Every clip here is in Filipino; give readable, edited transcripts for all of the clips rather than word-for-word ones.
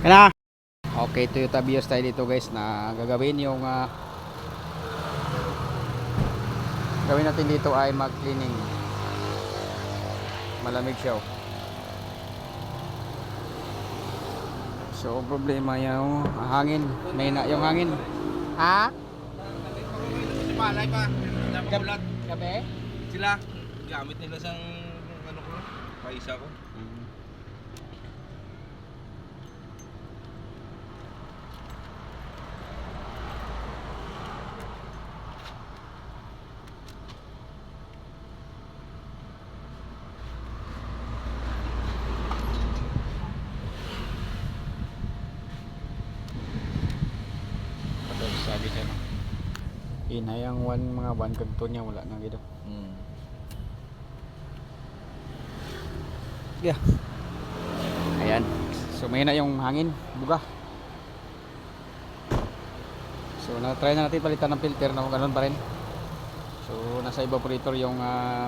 Kaya okay, Toyota Vios tayo dito guys na gagawin yung gawin natin dito ay mag cleaning. Malamig siya oh. So problema yung hangin, may na yung hangin. Ha? Malay pa. Dapat Gabi? sila gamit nila sang ano ko, paisa ko. Sabi siya no. Inayang mga one kanto niya wala na gito. Yeah. Ayan. So may na yung hangin, buga. So na-try na natin palitan ng filter na ganoon pa rin. So nasa evaporator yung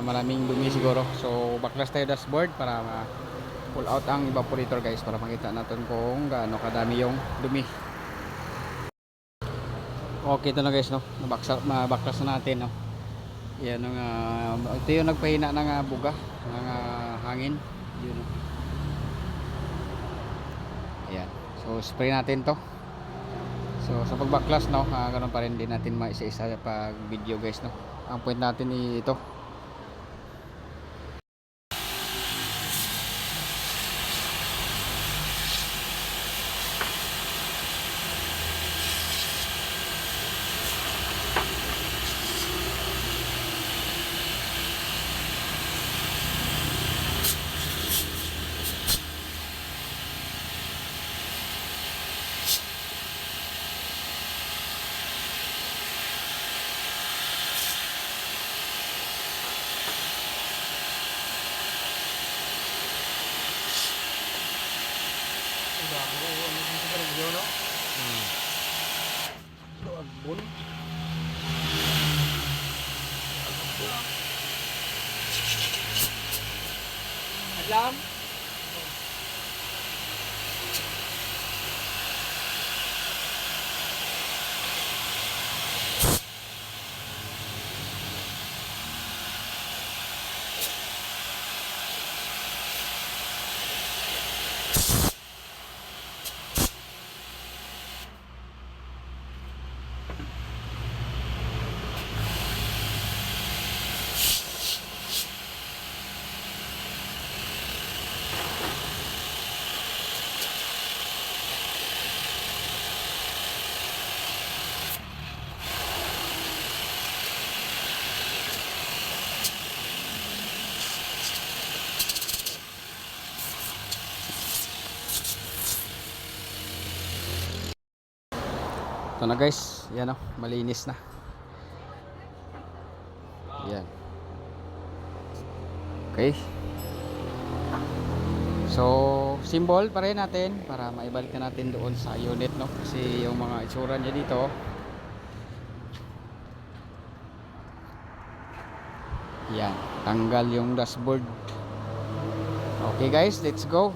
maraming dumi siguro. So backlash tayo dashboard para pull out ang evaporator guys para makita natin kung gaano kadami yung dumi. Okay ito na guys no. Mabaklas na natin no. Yan ang ito yung nagpahina ng buga ng hangin. Yun no. Ayan. So spray natin to. So sa pagbaklas no, ganoon pa rin din natin maisa-isa pag video guys no. Ang point natin ito. Alam? Ito na guys, yan o, malinis na. Yan. Okay. So, symbol pa rin natin para maibalik na natin doon sa unit no. Kasi yung mga itsura niya dito. Yan, tanggal yung dashboard. Okay guys, let's go.